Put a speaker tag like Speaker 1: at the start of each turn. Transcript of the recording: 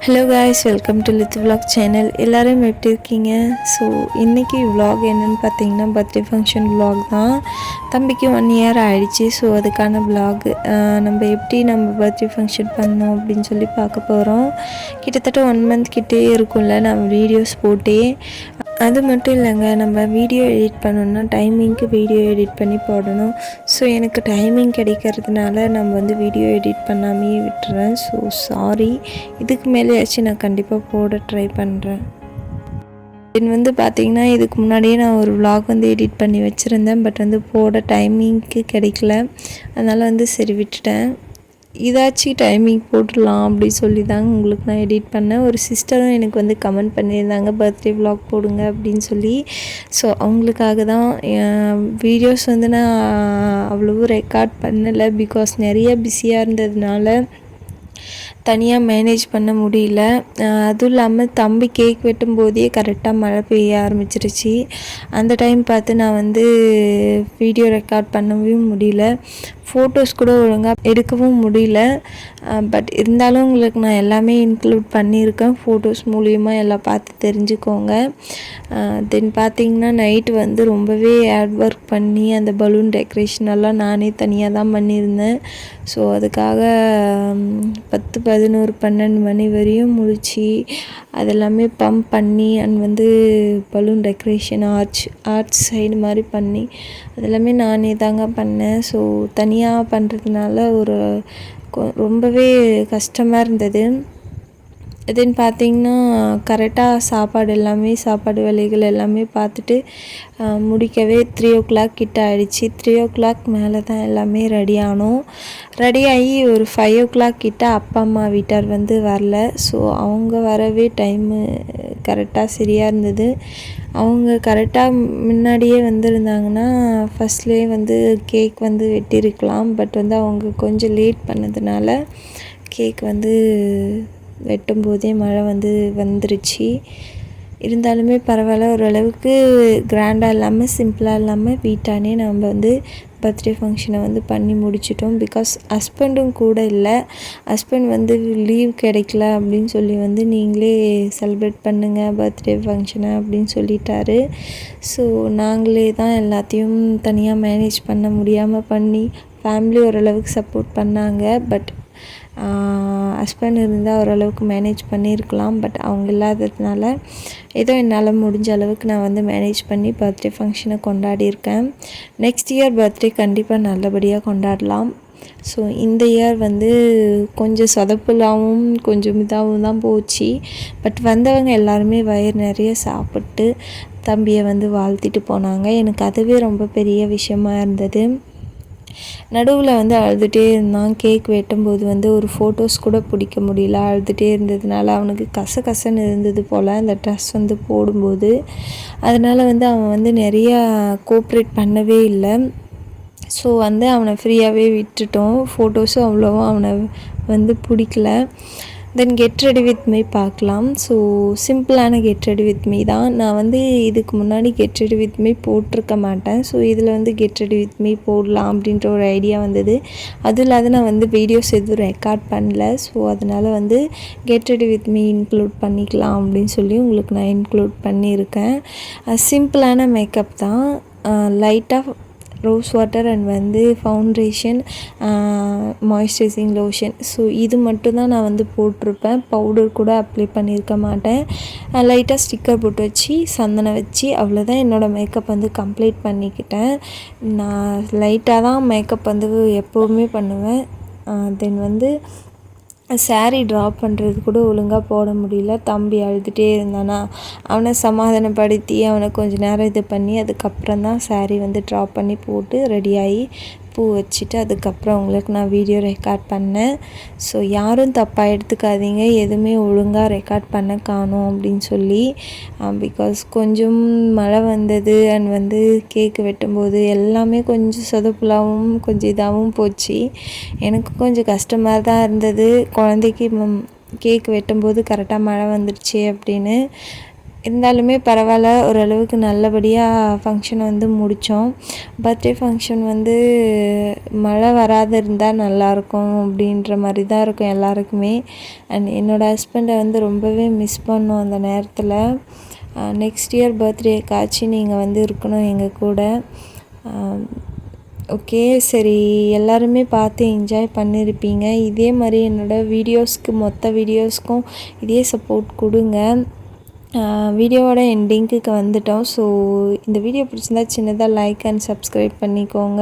Speaker 1: Hello guys, welcome to லித்து vlog channel. எல்லோரும் எப்படி இருக்கீங்க? ஸோ இன்றைக்கி விலாக் என்னென்னு பார்த்தீங்கன்னா பர்த்டே ஃபங்க்ஷன் விலாக் தான். தம்பிக்கு 1 இயர் ஆகிடுச்சி. ஸோ அதுக்கான விலாக் நம்ம எப்படி நம்ம பர்த்டே ஃபங்க்ஷன் பண்ணோம் அப்படின்னு சொல்லி பார்க்க போகிறோம். கிட்டத்தட்ட 1 மந்த் கிட்டே இருக்கும்ல நம்ம வீடியோஸ் போட்டே. அது மட்டும் இல்லைங்க, நம்ம வீடியோ எடிட் பண்ணணுன்னா டைமிங்க்கு வீடியோ எடிட் பண்ணி போடணும். ஸோ எனக்கு டைமிங் கிடைக்கிறதுனால நம்ம வீடியோ எடிட் பண்ணாமையே விட்டுறேன். So sorry. இதுக்கு மேலேயாச்சும் நான் கண்டிப்பாக போட ட்ரை பண்ணுறேன். தென் பார்த்திங்கன்னா இதுக்கு முன்னாடியே நான் ஒரு விலாக் எடிட் பண்ணி வச்சுருந்தேன். பட் போட டைமிங்க்கு கிடைக்கல. அதனால் சரி விட்டுட்டேன். இதாச்சும் டைமிங் போட்டுடலாம் அப்படி சொல்லி தாங்க உங்களுக்கு நான் எடிட் பண்ணேன். ஒரு சிஸ்டரும் எனக்கு கமெண்ட் பண்ணியிருந்தாங்க பர்த்டே விலாக் போடுங்க அப்படின்னு சொல்லி. ஸோ அவங்களுக்காக தான் வீடியோஸ் நான் அவ்வளவு ரெக்கார்ட் பண்ணலை. பிகாஸ் நிறைய பிஸியாக இருந்ததுனால தனியாக மேனேஜ் பண்ண முடியல. அதுவும் இல்லாமல் தம்பி கேக் வெட்டும் போதே கரெக்டாக மழை பெய்ய ஆரம்பிச்சிருச்சு. அந்த டைம் பார்த்து நான் வீடியோ ரெக்கார்ட் பண்ணவும் முடியல. ஃபோட்டோஸ் கூட ஒழுங்காக எடுக்கவும் முடியல. பட் இருந்தாலும் உங்களுக்கு நான் எல்லாமே இன்க்ளூட் பண்ணியிருக்கேன். ஃபோட்டோஸ் மூலியமாக எல்லாம் பார்த்து தெரிஞ்சுக்கோங்க. தென் பார்த்திங்கன்னா நைட்டு ரொம்பவே ஹார்ட் ஒர்க் பண்ணி அந்த பலூன் டெக்கரேஷன் எல்லாம் நானே தனியாக தான் பண்ணியிருந்தேன். ஸோ அதுக்காக 10, 11, 12 மணி வரையும் முழிச்சு அதெல்லாமே பம்ப் பண்ணி and balloon decoration arts side மாதிரி பண்ணி அதெல்லாமே நானே தாங்க பண்ணேன். ஸோ தனியாக பண்ணுறதுனால ரொம்பவே கஷ்டமாக இருந்தது. தென் பார்த்திங்கன்னா கரெக்டாக சாப்பாடு வேலைகள் எல்லாமே பார்த்துட்டு முடிக்கவே 3 o'clock கிட்ட ஆகிடுச்சி. 3 o'clock மேலே தான் எல்லாமே ரெடி ஆனோம். ரெடி ஆகி ஒரு 5 o'clock கிட்ட அப்பா அம்மா வீட்டார் வரல. ஸோ அவங்க வரவே டைமு கரெக்டாக சரியாக இருந்தது. அவங்க கரெக்டாக முன்னாடியே வந்திருந்தாங்கன்னா ஃபஸ்ட்லேயே கேக் வெட்டியிருக்கலாம். பட் அவங்க கொஞ்சம் லேட் பண்ணதுனால கேக் வெட்டும்போதே மழை வந்துருச்சு. இருந்தாலுமே பரவாயில்ல, ஓரளவுக்கு கிராண்டாக இல்லாமல் சிம்பிளாக இல்லாமல் வீட்டானே நம்ம பர்த்டே ஃபங்க்ஷனை பண்ணி முடிச்சிட்டோம். பிகாஸ் ஹஸ்பண்டும் கூட இல்லை. ஹஸ்பண்ட் லீவ் கிடைக்கல அப்படின்னு சொல்லி நீங்களே செலிப்ரேட் பண்ணுங்கள் பர்த்டே ஃபங்க்ஷனை அப்படின்னு சொல்லிட்டாரு. ஸோ நாங்களே தான் எல்லாத்தையும் தனியாக மேனேஜ் பண்ண முடியாமல் பண்ணி ஃபேமிலி ஓரளவுக்கு சப்போர்ட் பண்ணாங்க. பட் ஹஸ்பண்ட் இருந்தால் ஓரளவுக்கு மேனேஜ் பண்ணியிருக்கலாம். பட் அவங்க இல்லாததுனால ஏதோ என்னால் முடிஞ்ச அளவுக்கு நான் மேனேஜ் பண்ணி பர்த்டே ஃபங்க்ஷனை கொண்டாடியிருக்கேன். நெக்ஸ்ட் இயர் பர்த்டே கண்டிப்பாக நல்லபடியாக கொண்டாடலாம். ஸோ இந்த இயர் கொஞ்சம் சொதப்பலாகவும் கொஞ்சம் இதாகவும் தான் போச்சு. பட் வந்தவங்க எல்லாருமே வயிறு நிறைய சாப்பிட்டு தம்பியை வாழ்த்திட்டு போனாங்க. எனக்கு அதுவே ரொம்ப பெரிய விஷயமா இருந்தது. நடுவில் அழுதுகிட்டே இருந்தான். கேக் வெட்டும்போது ஒரு ஃபோட்டோஸ் கூட பிடிக்க முடியல. அழுதுகிட்டே இருந்ததுனால அவனுக்கு கசகசன்னு இருந்தது போல் அந்த ட்ரெஸ் போடும்போது. அதனால் அவன் நிறையா கோஆப்ரேட் பண்ணவே இல்லை. ஸோ அவனை ஃப்ரீயாகவே விட்டுட்டோம். ஃபோட்டோஸும் அவ்வளோவா அவனை பிடிக்கல. தென் கெட் ரெடி வித் மீ பார்க்கலாம். ஸோ சிம்பிளான கெட் ரெடி வித் மீ தான். நான் இதுக்கு முன்னாடி கெட் ரெடி வித் மீ போட்டிருக்க மாட்டேன். ஸோ இதில் கெட் ரெடி வித் மீ போடலாம் அப்படின்ற ஒரு ஐடியா வந்தது. அதுவும் இல்லாத நான் வீடியோஸ் எதுவும் ரெக்கார்ட் பண்ணல. ஸோ அதனால் get ready with me include பண்ணிக்கலாம் அப்படின்னு சொல்லி உங்களுக்கு நான் இன்க்ளூட் பண்ணியிருக்கேன். சிம்பிளான மேக்கப் தான். லைட்டாக rose water and foundation, moisturising lotion. So இது மட்டும்தான் நான் போட்டிருப்பேன். பவுடர் கூட அப்ளை பண்ணியிருக்க மாட்டேன். லைட்டாக ஸ்டிக்கர் போட்டு வச்சு சந்தனம் வச்சு அவ்வளோதான் என்னோடய மேக்கப் கம்ப்ளீட் பண்ணிக்கிட்டேன். நான் லைட்டாக தான் மேக்கப் எப்போவுமே பண்ணுவேன். தென் சாரீ ட்ராப் பண்ணுறது கூட ஒழுங்காக போட முடியல. தம்பி அழுதுகிட்டே இருந்தானா, அவனை சமாதானப்படுத்தி அவனை கொஞ்சம் நேரம் இது பண்ணி அதுக்கப்புறம் தான் சாரீ ட்ராப் பண்ணி போட்டு ரெடியாகி பூ வச்சுட்டு அதுக்கப்புறம் உங்களுக்கு நான் வீடியோ ரெக்கார்ட் பண்ணேன். ஸோ யாரும் தப்பாக எடுத்துக்காதீங்க, எதுவுமே ஒழுங்காக ரெக்கார்ட் பண்ண காணோம் அப்படின்னு சொல்லி. பிகாஸ் கொஞ்சம் மழை வந்தது அண்ட் கேக்கு வெட்டும்போது எல்லாமே கொஞ்சம் சொதப்பலாகவும் கொஞ்சம் இதாகவும் போச்சு. எனக்கு கொஞ்சம் கஷ்டமாக தான் இருந்தது. குழந்தைக்கு கேக் வெட்டும்போது கரெக்டாக மழை வந்துடுச்சு அப்படின்னு. இருந்தாலுமே பரவாயில்ல, ஓரளவுக்கு நல்லபடியாக ஃபங்க்ஷன் வந்து முடித்தோம். பர்த்டே ஃபங்க்ஷன் வந்து மழை வராது இருந்தால் நல்லாயிருக்கும் அப்படின்ற மாதிரி தான் இருக்கும் எல்லாருக்குமே. அண்ட் என்னோடய ஹஸ்பண்டை வந்து ரொம்பவே மிஸ் பண்ணோம் அந்த நேரத்தில். நெக்ஸ்ட் இயர் பர்த்டேக்காச்சும் நீங்கள் வந்து இருக்கணும் எங்கள் கூட. ஓகே, சரி, எல்லாருமே பார்த்து என்ஜாய் பண்ணியிருப்பீங்க. இதே மாதிரி என்னோடய வீடியோஸ்க்கு மொத்த வீடியோஸ்க்கும் இதே சப்போர்ட் கொடுங்க. வீடியோவோட எண்டிங்க்கு வந்துட்டோம். ஸோ இந்த வீடியோ பிடிச்சிருந்தா சின்னதாக லைக் அண்ட் சப்ஸ்கிரைப் பண்ணிக்கோங்க.